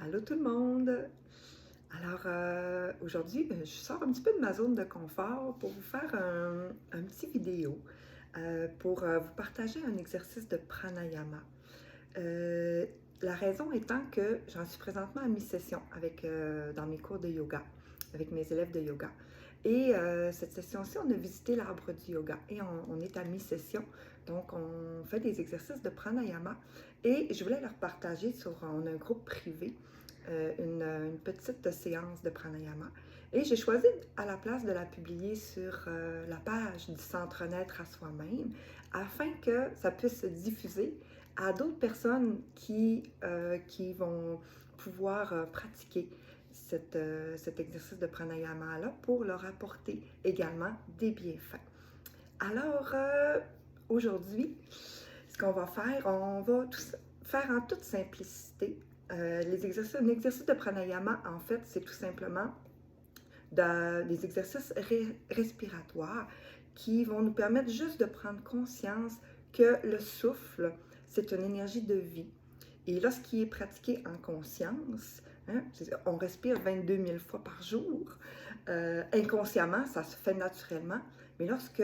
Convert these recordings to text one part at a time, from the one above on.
Allô tout le monde! Alors aujourd'hui, je sors un petit peu de ma zone de confort pour vous faire un petit vidéo pour vous partager un exercice de pranayama. Euh, la raison étant que j'en suis présentement à mi-session dans mes cours de yoga, avec mes élèves de yoga. Et cette session-ci, on a visité l'arbre du yoga et on est à mi-session. Donc, on fait des exercices de pranayama et je voulais leur partager on a un groupe privé, une petite séance de pranayama. Et j'ai choisi, à la place de la publier sur la page du Centre Naître à soi-même, afin que ça puisse se diffuser à d'autres personnes qui vont pouvoir pratiquer cet exercice de pranayama-là pour leur apporter également des bienfaits. Alors, aujourd'hui, ce qu'on va faire, on va faire en toute simplicité. Un exercice de pranayama, en fait, c'est tout simplement des exercices respiratoires qui vont nous permettre juste de prendre conscience que le souffle, c'est une énergie de vie. Et lorsqu'il est pratiqué en conscience, hein, on respire 22 000 fois par jour. Inconsciemment, ça se fait naturellement, mais lorsque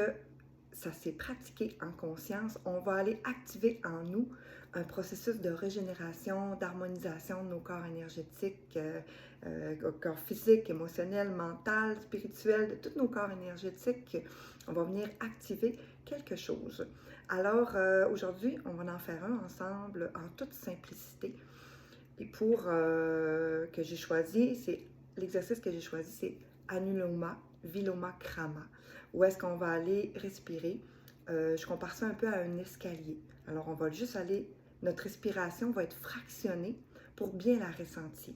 ça s'est pratiqué en conscience, on va aller activer en nous un processus de régénération, d'harmonisation de nos corps énergétiques, corps physique, émotionnel, mental, spirituel, de tous nos corps énergétiques. On va venir activer quelque chose. Alors, aujourd'hui, on va en faire un ensemble en toute simplicité. Et que j'ai choisi, l'exercice que j'ai choisi, c'est Anuloma Viloma Krama, où est-ce qu'on va aller respirer. Je compare ça un peu à un escalier. Alors, on va juste aller, notre respiration va être fractionnée pour bien la ressentir.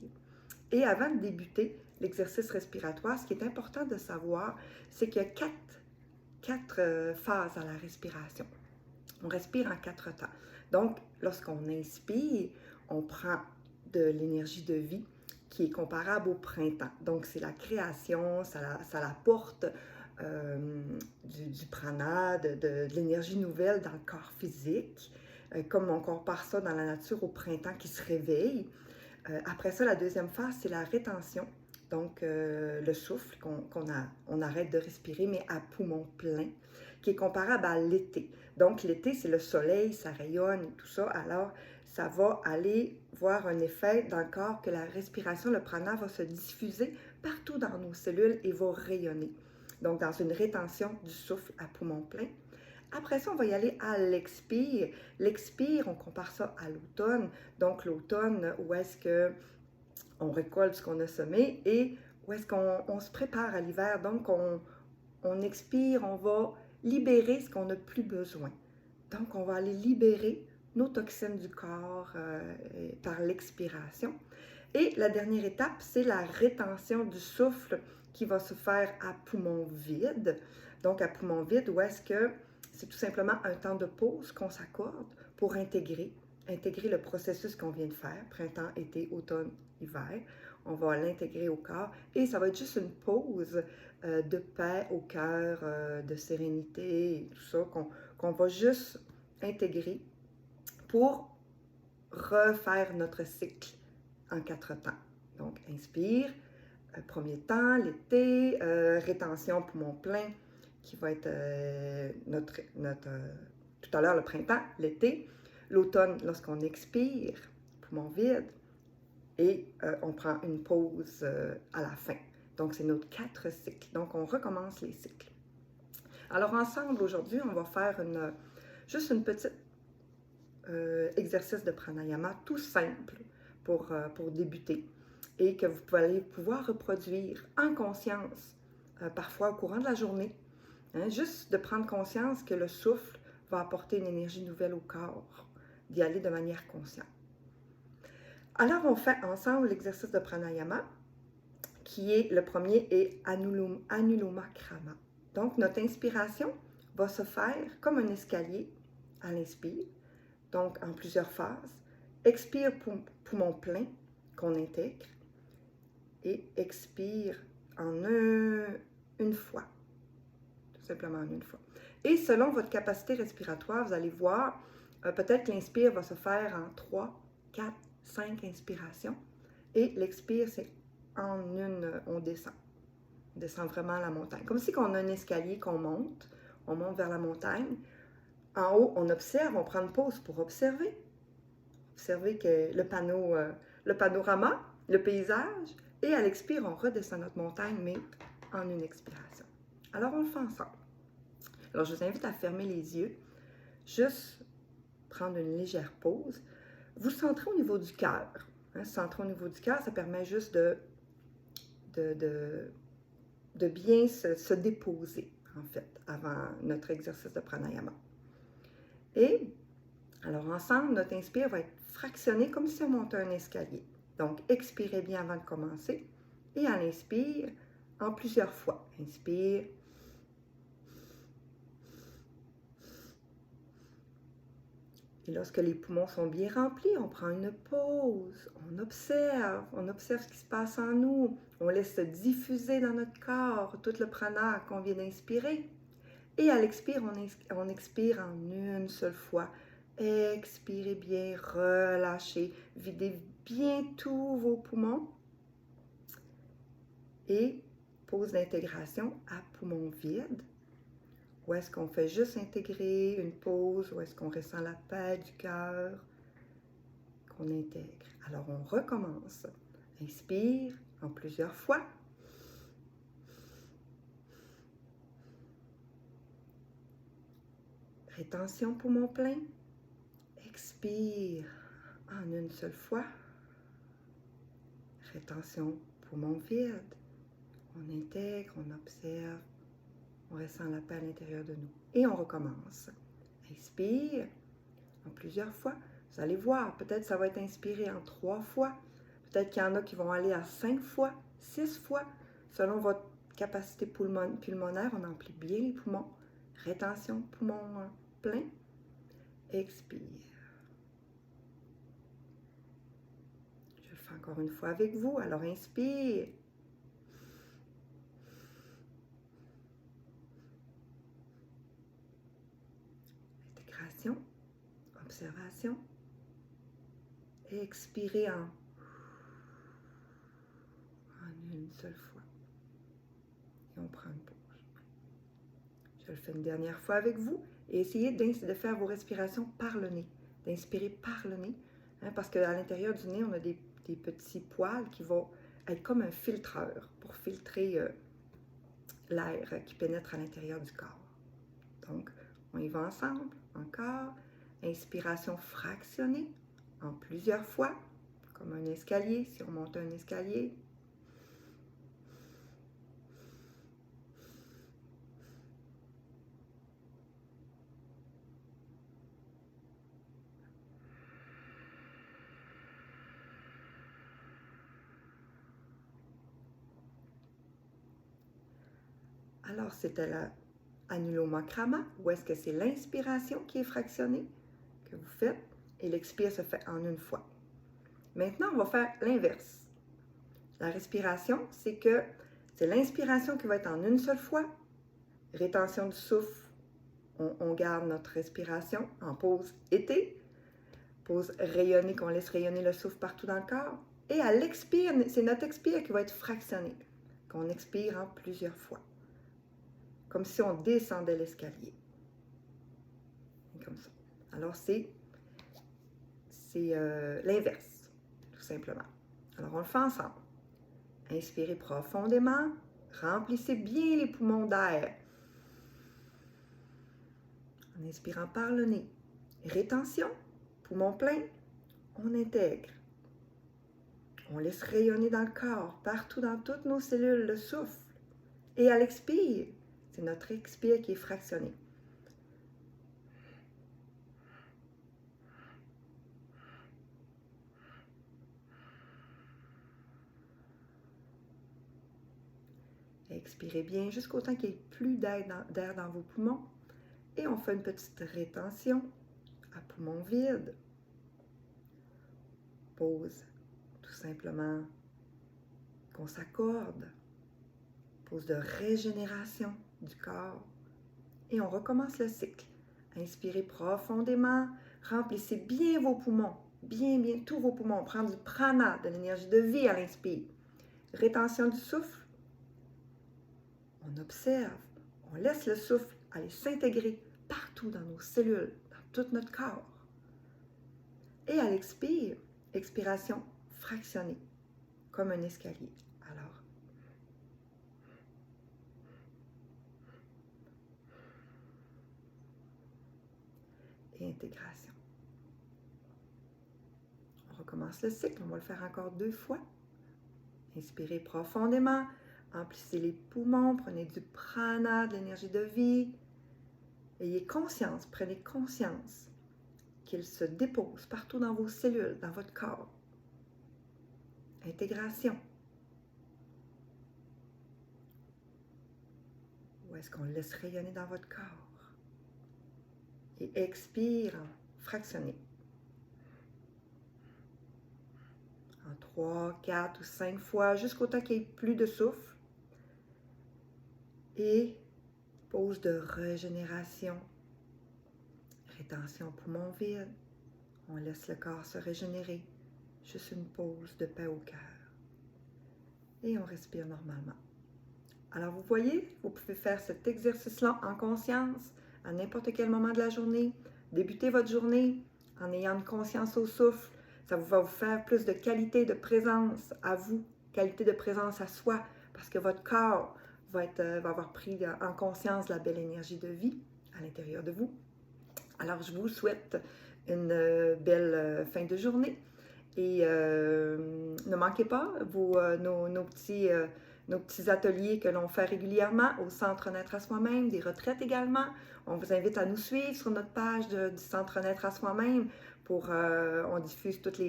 Et avant de débuter l'exercice respiratoire, ce qui est important de savoir, c'est qu'il y a quatre phases à la respiration. On respire en 4 temps. Donc, lorsqu'on inspire, on prend de l'énergie de vie qui est comparable au printemps. Donc, c'est la création, ça apporte du prana, de l'énergie nouvelle dans le corps physique, comme on compare ça dans la nature au printemps qui se réveille. Après ça, la deuxième phase, c'est la rétention. Donc, le souffle on arrête de respirer, mais à poumon plein, qui est comparable à l'été. Donc, l'été, c'est le soleil, ça rayonne et tout ça. Alors, ça va aller voir un effet dans le corps que la respiration, le prana, va se diffuser partout dans nos cellules et va rayonner. Donc, dans une rétention du souffle à poumon plein. Après ça, on va y aller à l'expire. L'expire, on compare ça à l'automne. Donc, l'automne, où est-ce qu'on récolte ce qu'on a semé et où est-ce qu'on se prépare à l'hiver. Donc, on expire, on va libérer ce qu'on n'a plus besoin. Donc, on va aller libérer nos toxines du corps par l'expiration. Et la dernière étape, c'est la rétention du souffle qui va se faire à poumon vide. Donc, à poumon vide, où est-ce que c'est tout simplement un temps de pause qu'on s'accorde pour intégrer le processus qu'on vient de faire, printemps, été, automne, hiver. On va l'intégrer au corps et ça va être juste une pause de paix au cœur, de sérénité et tout ça qu'on va juste intégrer pour refaire notre cycle en 4 temps. Donc, inspire, premier temps, l'été, rétention poumon plein, qui va être tout à l'heure le printemps, l'été, l'automne lorsqu'on expire, poumon vide, et on prend une pause à la fin. Donc, c'est notre 4 cycles. Donc, on recommence les cycles. Alors, ensemble, aujourd'hui, on va faire juste une petite exercice de pranayama tout simple pour débuter et que vous allez pouvoir reproduire en conscience parfois au courant de la journée. Hein, juste de prendre conscience que le souffle va apporter une énergie nouvelle au corps, d'y aller de manière consciente. Alors, on fait ensemble l'exercice de pranayama, qui est le premier est Anuloma Krama. Donc, notre inspiration va se faire comme un escalier à l'inspire, donc en plusieurs phases. Expire poumon plein qu'on intègre et expire en une fois, tout simplement en une fois. Et selon votre capacité respiratoire, vous allez voir, peut-être que l'inspire va se faire en 3, 4, 5 inspirations Et l'expire, c'est on descend. On descend vraiment la montagne. Comme si on a un escalier qu'on monte, on monte vers la montagne. En haut, on observe, on prend une pause pour observer. Observer que le panorama, le paysage, et à l'expire, on redescend notre montagne, mais en une expiration. Alors, on le fait ensemble. Alors, je vous invite à fermer les yeux, juste prendre une légère pause. Vous centrez au niveau du cœur. Centrer au niveau du cœur, ça permet juste de bien se déposer, en fait, avant notre exercice de pranayama. Et, alors ensemble, notre inspire va être fractionné comme si on montait un escalier. Donc, expirez bien avant de commencer. Et à l'inspire, en plusieurs fois. Inspire. Et lorsque les poumons sont bien remplis, on prend une pause, on observe ce qui se passe en nous, on laisse diffuser dans notre corps tout le prana qu'on vient d'inspirer. Et à l'expire, on expire en une seule fois. Expirez bien, relâchez, videz bien tous vos poumons. Et pause d'intégration à poumon vide. Ou est-ce qu'on fait juste intégrer une pause, ou est-ce qu'on ressent la paix du cœur qu'on intègre? Alors, on recommence. Inspire en plusieurs fois. Rétention poumon plein. Expire en une seule fois. Rétention poumon vide. On intègre, on observe, on ressent la paix à l'intérieur de nous. Et on recommence. Inspire en plusieurs fois. Vous allez voir, peut-être ça va être inspiré en 3 fois. Peut-être qu'il y en a qui vont aller à 5 fois, 6 fois. Selon votre capacité pulmonaire, on emplit bien les poumons. Rétention, poumon plein. Expire. Je le fais encore une fois avec vous. Alors, inspire. Intégration, observation. Expirez en une seule fois. Et on prend une pause. Je le fais une dernière fois avec vous. Et essayez de faire vos respirations par le nez. D'inspirer par le nez. Parce qu'à l'intérieur du nez, on a des petits poils qui vont être comme un filtreur pour filtrer l'air qui pénètre à l'intérieur du corps. Donc, on y va ensemble. Encore. Inspiration fractionnée en plusieurs fois, comme un escalier, si on monte un escalier. Alors, c'était la Anuloma-Krama, ou est-ce que c'est l'inspiration qui est fractionnée que vous faites et l'expire se fait en une fois. Maintenant, on va faire l'inverse. La respiration, c'est l'inspiration qui va être en une seule fois. Rétention du souffle, on garde notre respiration en pause été. Pause rayonnée, qu'on laisse rayonner le souffle partout dans le corps. Et à l'expire, c'est notre expire qui va être fractionné, qu'on expire en plusieurs fois. Comme si on descendait l'escalier. Comme ça. Alors, c'est l'inverse, tout simplement. Alors, on le fait ensemble. Inspirez profondément. Remplissez bien les poumons d'air. En inspirant par le nez. Rétention, poumon plein, on intègre. On laisse rayonner dans le corps, partout dans toutes nos cellules, le souffle. Et à l'expire, c'est notre expire qui est fractionné. Expirez bien jusqu'au temps qu'il n'y ait plus d'air dans vos poumons. Et on fait une petite rétention à poumon vide. Pause, tout simplement, qu'on s'accorde. Pause de régénération du corps. Et on recommence le cycle. Inspirez profondément, remplissez bien vos poumons. bien, bien, tous vos poumons. On prend du prana, de l'énergie de vie à l'inspire. Rétention du souffle. On observe, on laisse le souffle aller s'intégrer partout dans nos cellules, dans tout notre corps. Et à l'expire, expiration fractionnée, comme un escalier. Alors, et intégration. On recommence le cycle, on va le faire encore 2 fois. Inspirez profondément, emplissez les poumons, prenez du prana, de l'énergie de vie. Ayez conscience, prenez conscience qu'il se dépose partout dans vos cellules, dans votre corps. Intégration. Ou est-ce qu'on le laisse rayonner dans votre corps? Et expire en fractionné. En 3, 4 ou 5 fois, jusqu'au temps qu'il n'y ait plus de souffle. Et pause de régénération. Rétention poumon vide. On laisse le corps se régénérer. Juste une pause de paix au cœur. Et on respire normalement. Alors vous voyez, vous pouvez faire cet exercice-là en conscience à n'importe quel moment de la journée. Débutez votre journée en ayant une conscience au souffle. Ça va vous faire plus de qualité de présence à vous, qualité de présence à soi, parce que votre corps va avoir pris en conscience la belle énergie de vie à l'intérieur de vous. Alors je vous souhaite une belle fin de journée et ne manquez pas nos petits ateliers que l'on fait régulièrement au Centre Naître à Soi-même, des retraites également. On vous invite à nous suivre sur notre page du Centre Naître à Soi-même. On diffuse toutes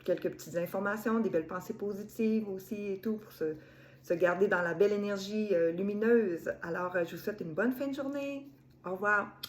quelques petites informations, des belles pensées positives aussi et tout pour se garder dans la belle énergie lumineuse. Alors, je vous souhaite une bonne fin de journée. Au revoir.